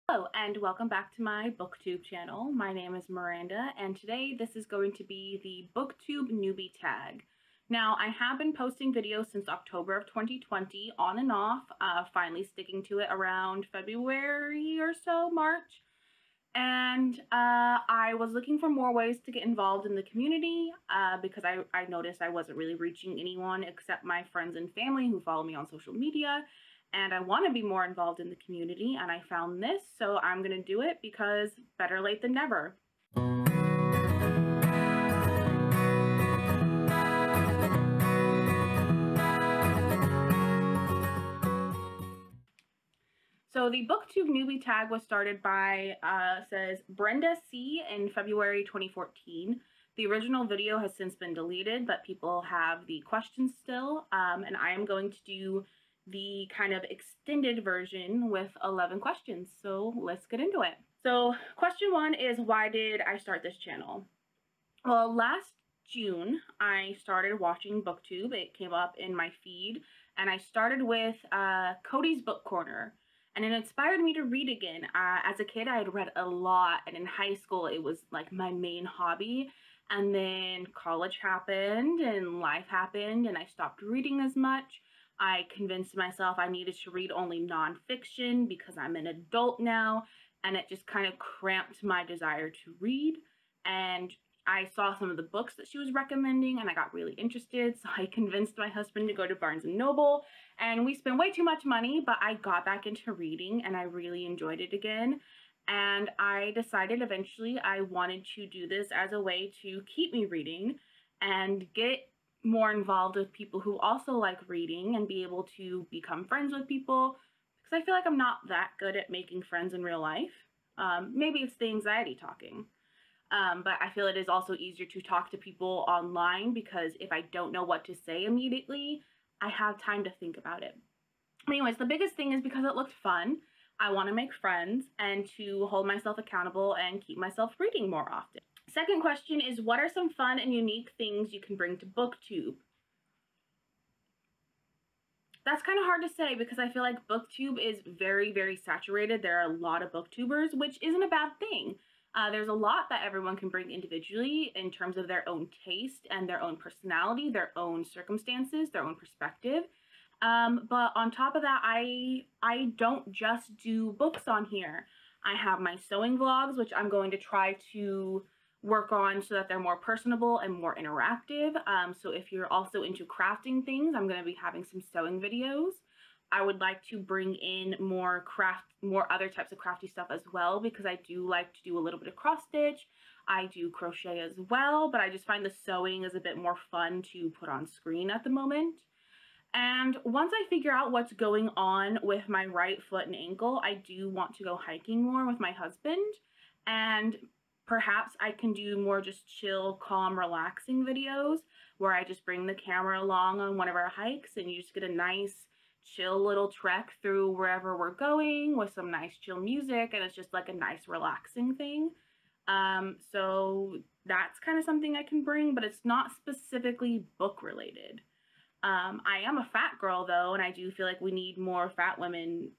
Hello and welcome back to my BookTube channel. My name is Miranda and today this is going to be the BookTube Newbie Tag. Now I have been posting videos since October of 2020 on and off, finally sticking to it around February or so, March. And I was looking for more ways to get involved in the community because I noticed I wasn't really reaching anyone except my friends and family who follow me on social media. And I want to be more involved in the community, and I found this, so I'm going to do it because better late than never. So the BookTube Newbie Tag was started by, says Brenda C. in February 2014. The original video has since been deleted, but people have the questions still, and I am going to do the kind of extended version with 11 questions. So let's get into it. So question 1 is, why did I start this channel? Well, last June, I started watching BookTube. It came up in my feed, and I started with Cody's Book Corner, and it inspired me to read again. As a kid, I had read a lot, and in high school, it was like my main hobby. And then college happened, and life happened, and I stopped reading as much. I convinced myself I needed to read only nonfiction because I'm an adult now, and it just kind of cramped my desire to read. And I saw some of the books that she was recommending, and I got really interested, so I convinced my husband to go to Barnes & Noble, and we spent way too much money, but I got back into reading, and I really enjoyed it again. And I decided eventually I wanted to do this as a way to keep me reading and get more involved with people who also like reading and be able to become friends with people, because I feel like I'm not that good at making friends in real life. Maybe it's the anxiety talking. But I feel it is also easier to talk to people online because if I don't know what to say immediately, I have time to think about it. Anyways, the biggest thing is because it looked fun. I want to make friends and to hold myself accountable and keep myself reading more often. Second question is, what are some fun and unique things you can bring to BookTube? That's kind of hard to say because I feel like BookTube is very, very saturated. There are a lot of booktubers, which isn't a bad thing. There's a lot that everyone can bring individually in terms of their own taste and their own personality, their own circumstances, their own perspective. But on top of that, I don't just do books on here. I have my sewing vlogs, which I'm going to try to work on so that they're more personable and more interactive. So if you're also into crafting things, I'm going to be having some sewing videos. I would like to bring in more other types of crafty stuff as well, because I do like to do a little bit of cross stitch. I do crochet as well, but I just find the sewing is a bit more fun to put on screen at the moment. And once I figure out what's going on with my right foot and ankle, I do want to go hiking more with my husband, and perhaps I can do more just chill, calm, relaxing videos where I just bring the camera along on one of our hikes and you just get a nice, chill little trek through wherever we're going with some nice, chill music, and it's just like a nice, relaxing thing. So that's kind of something I can bring, but it's not specifically book related. I am a fat girl though, and I do feel like we need more fat women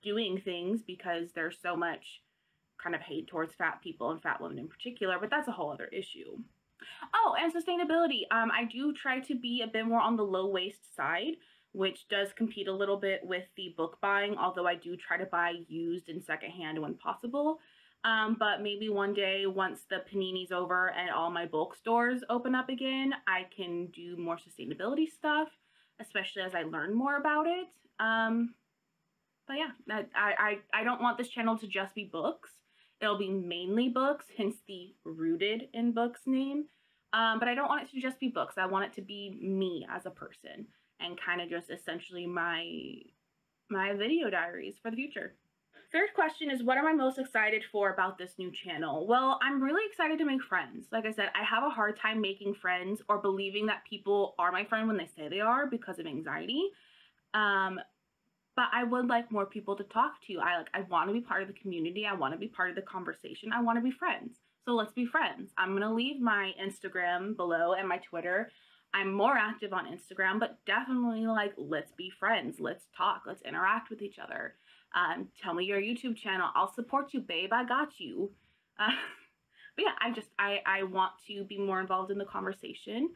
doing things because there's so much kind of hate towards fat people and fat women in particular, but that's a whole other issue. Oh, and sustainability. I do try to be a bit more on the low waste side, which does compete a little bit with the book buying, although I do try to buy used and secondhand when possible. But maybe one day, once the panini's over and all my bulk stores open up again, I can do more sustainability stuff, especially as I learn more about it. But yeah, I don't want this channel to just be books. It'll be mainly books, hence the Rooted in Books name. But I don't want it to just be books. I want it to be me as a person and kind of just essentially my video diaries for the future. Third question is, what am I most excited for about this new channel? Well, I'm really excited to make friends. Like I said, I have a hard time making friends or believing that people are my friend when they say they are because of anxiety. But I would like more people to talk to. I want to be part of the community. I want to be part of the conversation. I want to be friends. So let's be friends. I'm going to leave my Instagram below and my Twitter. I'm more active on Instagram, but definitely let's be friends. Let's talk. Let's interact with each other. Tell me your YouTube channel. I'll support you, babe. I got you. But yeah, I want to be more involved in the conversation.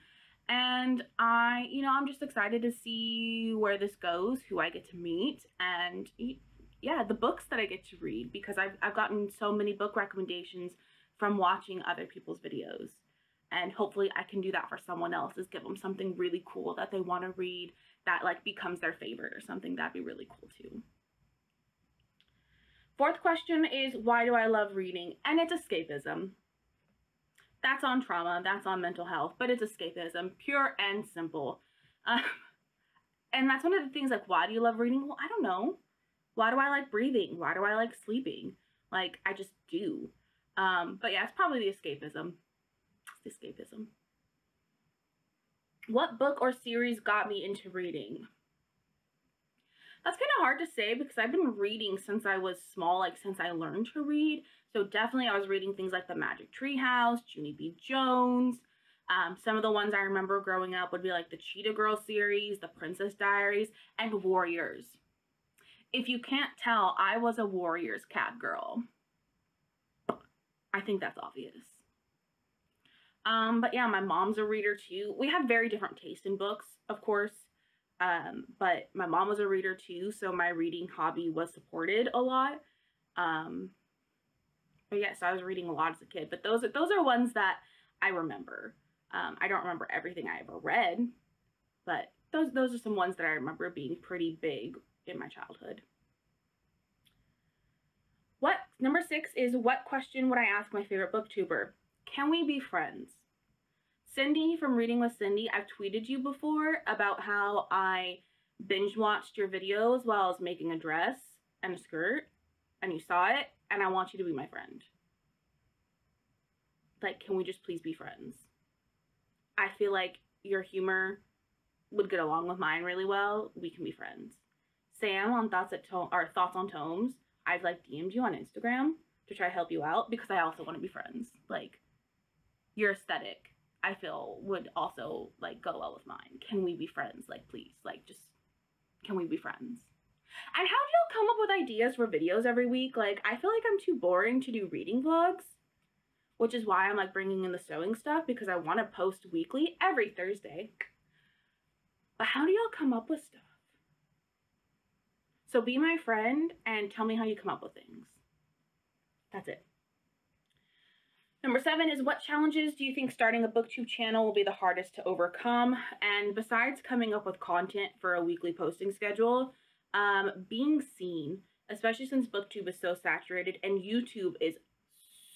And I'm just excited to see where this goes, who I get to meet, and yeah, the books that I get to read, because I've gotten so many book recommendations from watching other people's videos. And hopefully I can do that for someone else, is give them something really cool that they want to read that like becomes their favorite or something. That'd be really cool too. Fourth question is, why do I love reading? And it's escapism. That's on trauma, that's on mental health, but it's escapism, pure and simple. And that's one of the things, like, why do you love reading? Well, I don't know. Why do I like breathing? Why do I like sleeping? Like, I just do. But yeah, it's probably the escapism. It's the escapism. What book or series got me into reading? That's kind of hard to say because I've been reading since I was small, like since I learned to read. So definitely I was reading things like The Magic Tree House, Junie B. Jones. Some of the ones I remember growing up would be like the Cheetah Girl series, The Princess Diaries, and Warriors. If you can't tell, I was a Warriors cat girl. I think that's obvious. But yeah, my mom's a reader too. We had very different taste in books, of course. But my mom was a reader too, so my reading hobby was supported a lot. But yes, I was reading a lot as a kid, but those are ones that I remember. I don't remember everything I ever read, but those are some ones that I remember being pretty big in my childhood. Number 6 is, what question would I ask my favorite booktuber? Can we be friends? Cindy from Reading with Cindy, I've tweeted you before about how I binge watched your videos while I was making a dress and a skirt, and you saw it, and I want you to be my friend. Like, can we just please be friends? I feel like your humor would get along with mine really well. We can be friends. Sam on Thoughts on Tomes, I've like DM'd you on Instagram to try to help you out because I also want to be friends. Like, your aesthetic, I feel, would also like go well with mine. Can we be friends? Like, please, like, just, can we be friends? And how do y'all come up with ideas for videos every week? Like, I feel like I'm too boring to do reading vlogs, which is why I'm like bringing in the sewing stuff, because I want to post weekly every Thursday. But how do y'all come up with stuff? So be my friend and tell me how you come up with things. That's it. Number 7 is, what challenges do you think starting a BookTube channel will be the hardest to overcome? And besides coming up with content for a weekly posting schedule, being seen, especially since BookTube is so saturated and YouTube is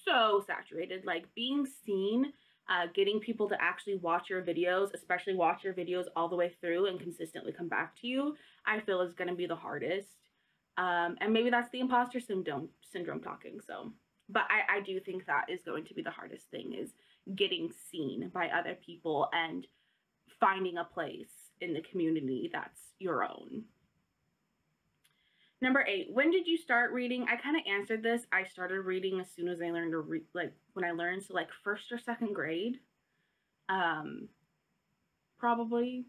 so saturated, like being seen, getting people to actually watch your videos, especially watch your videos all the way through and consistently come back to you, I feel is going to be the hardest. And maybe that's the imposter syndrome talking, so. But I do think that is going to be the hardest thing, is getting seen by other people and finding a place in the community that's your own. Number 8, when did you start reading? I kind of answered this. I started reading as soon as I learned to read, like when I learned, so like 1st or 2nd grade. Probably.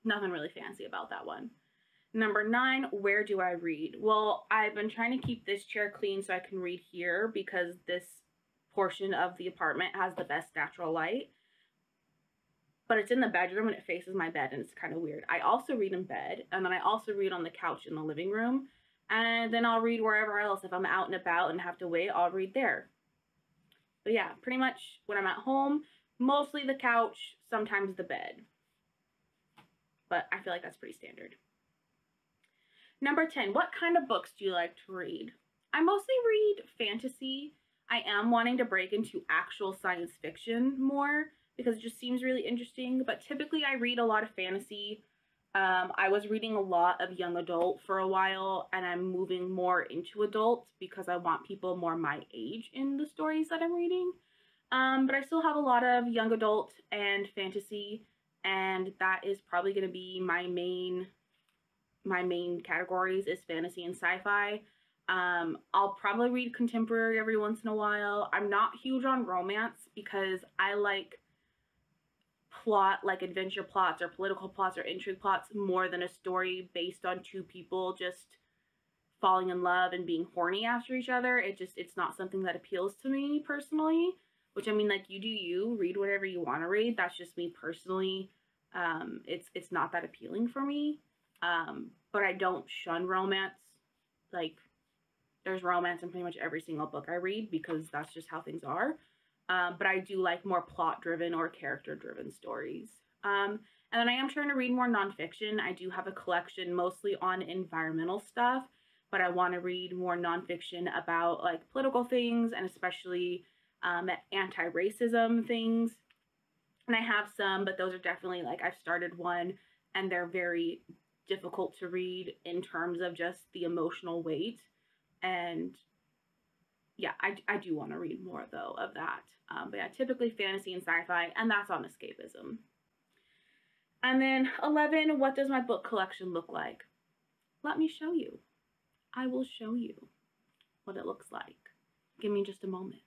Nothing really fancy about that one. Number 9, where do I read? Well, I've been trying to keep this chair clean so I can read here because this portion of the apartment has the best natural light. But it's in the bedroom and it faces my bed and it's kind of weird. I also read in bed, and then I also read on the couch in the living room, and then I'll read wherever else. If I'm out and about and have to wait, I'll read there. But yeah, pretty much when I'm at home, mostly the couch, sometimes the bed. But I feel like that's pretty standard. Number 10, what kind of books do you like to read? I mostly read fantasy. I am wanting to break into actual science fiction more because it just seems really interesting, but typically I read a lot of fantasy. I was reading a lot of young adult for a while, and I'm moving more into adult because I want people more my age in the stories that I'm reading. But I still have a lot of young adult and fantasy, and that is probably going to be my main categories is fantasy and sci-fi. I'll probably read contemporary every once in a while. I'm not huge on romance because I like adventure plots or political plots or intrigue plots more than a story based on 2 people just falling in love and being horny after each other. It's not something that appeals to me personally, which, I mean, like, you do you, read whatever you want to read. That's just me personally. It's not that appealing for me. But I don't shun romance. Like, there's romance in pretty much every single book I read because that's just how things are. But I do like more plot-driven or character-driven stories. And then I am trying to read more nonfiction. I do have a collection mostly on environmental stuff, but I want to read more nonfiction about, like, political things and especially anti-racism things. And I have some, but those are definitely, like, I've started one and they're very difficult to read in terms of just the emotional weight. And yeah, I do want to read more, though, of that. But yeah, typically fantasy and sci-fi, and that's on escapism. And then 11, what does my book collection look like? Let me show you. I will show you what it looks like. Give me just a moment.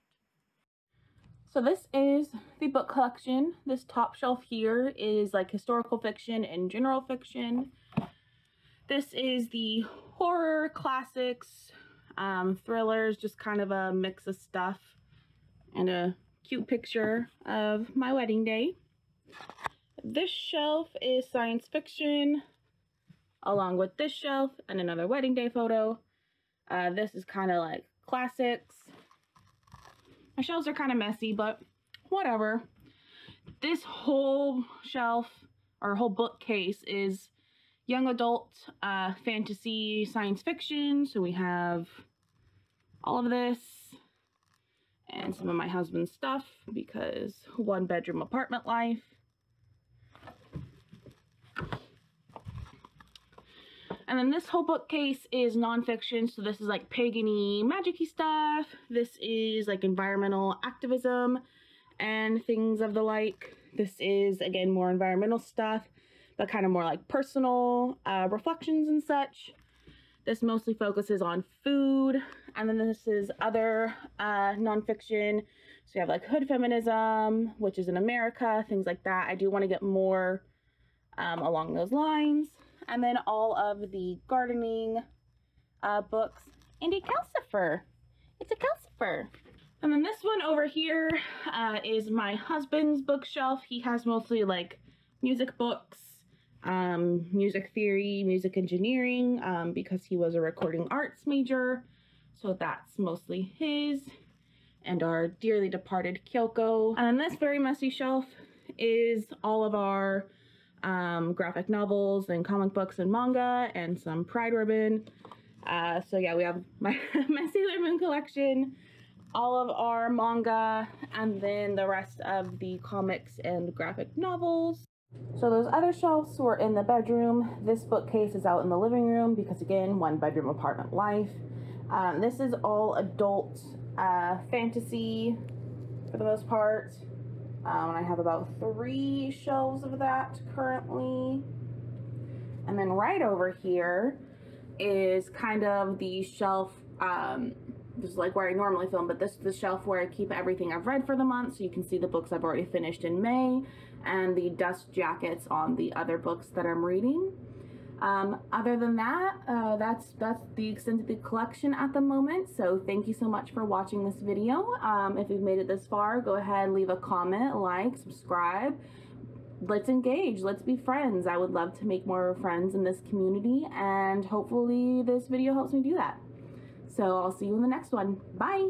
So this is the book collection. This top shelf here is like historical fiction and general fiction. This is the horror, classics, thrillers, just kind of a mix of stuff, and a cute picture of my wedding day. This shelf is science fiction, along with this shelf and another wedding day photo. This is kind of like classics. My shelves are kind of messy, but whatever. This whole shelf, or whole bookcase, is young adult, fantasy, science fiction. So we have all of this and some of my husband's stuff because one-bedroom apartment life. And then this whole bookcase is nonfiction, so this is like pagan-y, magic-y stuff. This is like environmental activism and things of the like. This is, again, more environmental stuff, but kind of more like personal reflections and such. This mostly focuses on food. And then this is other nonfiction. So you have like hood feminism, which is in America, things like that. I do want to get more along those lines. And then all of the gardening books and a calcifer. It's a calcifer. And then this one over here is my husband's bookshelf. He has mostly like music books, music theory, music engineering, because he was a recording arts major. So that's mostly his, and our dearly departed Kyoko. And then this very messy shelf is all of our graphic novels and comic books and manga and some Pride ribbon. So yeah, we have my Sailor Moon collection, all of our manga, and then the rest of the comics and graphic novels. So those other shelves were in the bedroom. This bookcase is out in the living room because, again, one-bedroom apartment life. This is all adult fantasy for the most part. I have about 3 shelves of that currently. And then right over here is kind of the shelf, this is like where I normally film, but this is the shelf where I keep everything I've read for the month, so you can see the books I've already finished in May, and the dust jackets on the other books that I'm reading. Other than that, that's the extent of the collection at the moment. So thank you so much for watching this video. If you've made it this far, go ahead, leave a comment, like, subscribe. Let's engage, let's be friends. I would love to make more friends in this community, and hopefully this video helps me do that. So I'll see you in the next one. Bye!